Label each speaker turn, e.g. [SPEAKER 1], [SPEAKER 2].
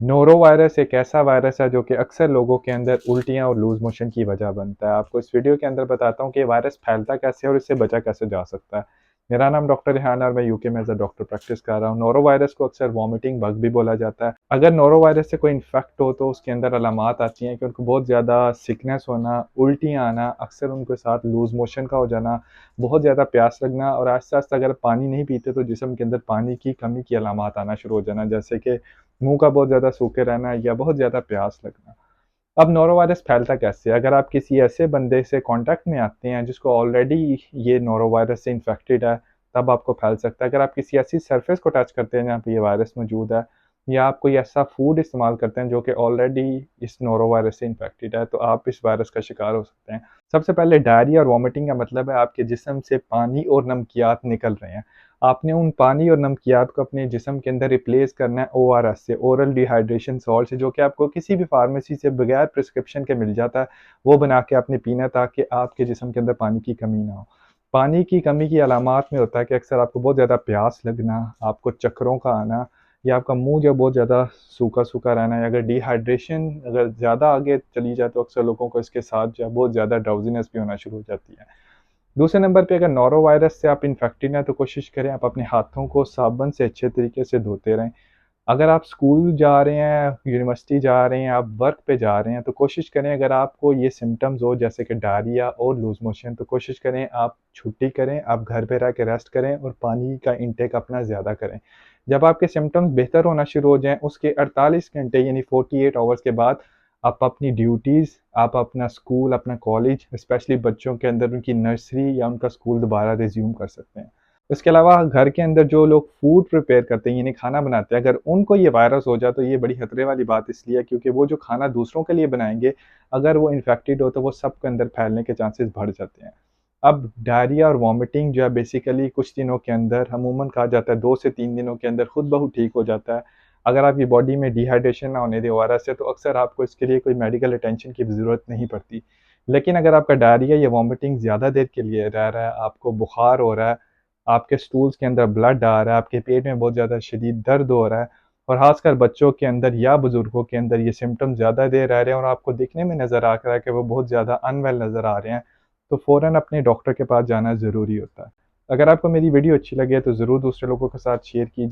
[SPEAKER 1] Noro virus एक ऐसा virus है जो कि अक्सर लोगों के अंदर उल्टियाँ और लूज़ मोशन की वजह बनता है। आपको इस वीडियो के अंदर बताता हूँ कि ये वायरस फैलता कैसे है और इससे बचा कैसे जा सकता है। मेरा नाम डॉक्टर रेहान है और मैं यूके में एज़ अ डॉक्टर प्रैक्टिस कर रहा हूँ। नोरो वायरस को अक्सर वॉमिटिंग बग भी बोला जाता है। अगर नोरो वायरस से कोई इन्फेक्ट हो तो उसके अंदर अलामात आती हैं कि उनको बहुत ज़्यादा सिकनेस होना, उल्टियाँ आना, अक्सर उनके साथ लूज़ मोशन का हो जाना, बहुत ज़्यादा प्यास लगना और आहिस्ता-आहिस्ता अगर पानी नहीं पीते तो जिस्म के अंदर पानी की कमी की अलामात आना शुरू हो जाना, जैसे कि मुँह का बहुत ज़्यादा सूखे रहना या बहुत ज़्यादा प्यास लगना। अब नोरोवायरस फैलता कैसे है? अगर आप किसी ऐसे बंदे से कॉन्टैक्ट में आते हैं जिसको ऑलरेडी ये नोरोवायरस से इन्फेक्टेड है, तब आपको फैल सकता है। अगर आप किसी ऐसी सरफेस को टच करते हैं जहाँ पे ये वायरस मौजूद है या आप कोई ऐसा फूड इस्तेमाल करते हैं जो कि ऑलरेडी इस नोरोवायरस से इन्फेक्टेड है, तो आप इस वायरस का शिकार हो सकते हैं। सबसे पहले डायरिया और वॉमिटिंग का मतलब है आपके जिस्म से पानी और नमकियात निकल रहे हैं। आपने उन पानी और नमकियात को अपने जिस्म के अंदर रिप्लेस करना है ओआरएस से, ओरल डिहाइड्रेशन सॉल्ट से, जो कि आपको किसी भी फार्मेसी से बगैर प्रिस्क्रिप्शन के मिल जाता है। वो बना के आपने पीना है ताकि आपके जिस्म के अंदर पानी की कमी ना हो। पानी की कमी की अलामात में होता है कि अक्सर आपको बहुत ज़्यादा प्यास लगना, आपको चक्करों का आना या आपका मुँह जो बहुत ज़्यादा सूखा-सूखा रहना है। अगर डिहाइड्रेशन अगर ज़्यादा आगे चली जाए तो अक्सर लोगों को इसके साथ जो है बहुत ज़्यादा ड्राउज़ीनेस भी होना शुरू हो जाती है। दूसरे नंबर पे अगर नोरो वायरस से आप इन्फेक्टेड हैं तो कोशिश करें आप अपने हाथों को साबुन से अच्छे तरीके से धोते रहें। अगर आप स्कूल जा रहे हैं, यूनिवर्सिटी जा रहे हैं, आप वर्क पे जा रहे हैं तो कोशिश करें अगर आपको ये सिम्पटम्स हो जैसे कि डायरिया और लूज़ मोशन तो कोशिश करें आप छुट्टी करें, आप घर पे रह के रेस्ट करें और पानी का इंटेक अपना ज़्यादा करें। जब आपके सिम्पटम्स बेहतर होना शुरू हो जाएँ उसके 48 घंटे यानी 48 आवर्स के बाद आप अपनी ड्यूटीज़, आप अपना स्कूल, अपना कॉलेज, स्पेशली बच्चों के अंदर उनकी नर्सरी या उनका स्कूल दोबारा रिज़्यूम कर सकते हैं। इसके अलावा घर के अंदर जो लोग फूड प्रिपेयर करते हैं यानी खाना बनाते हैं, अगर उनको ये वायरस हो जाए तो ये बड़ी खतरे वाली बात इसलिए है क्योंकि वो जो खाना दूसरों के लिए बनाएँगे, अगर वो इन्फेक्टेड हो तो वो सबके अंदर फैलने के चांसेस बढ़ जाते हैं। अब डायरिया और वॉमिटिंग जो है बेसिकली कुछ दिनों के अंदर अमूमन कहा जाता है 2 से 3 दिनों के अंदर खुद ब खुद ठीक हो जाता है। अगर आपकी बॉडी में डिहाइड्रेशन ना होने दें ओआरएस से तो अक्सर आपको इसके लिए कोई मेडिकल अटेंशन की ज़रूरत नहीं पड़ती। लेकिन अगर आपका डायरिया या वॉमिटिंग ज़्यादा देर के लिए रह रहा है, आपको बुखार हो रहा है, आपके स्टूल्स के अंदर ब्लड आ रहा है, आपके पेट में बहुत ज़्यादा शदीद दर्द हो रहा है और ख़ासकर बच्चों के अंदर या बुज़ुर्गों के अंदर ये सिम्पटम ज़्यादा देर रह रहे हैं और आपको दिखने में नज़र आ रहा है कि वो बहुत ज़्यादा अनवेल नज़र आ रहे हैं, तो फ़ौरन अपने डॉक्टर के पास जाना ज़रूरी होता है। अगर आपको मेरी वीडियो अच्छी लगे तो ज़रूर दूसरे लोगों के साथ शेयर कीजिए।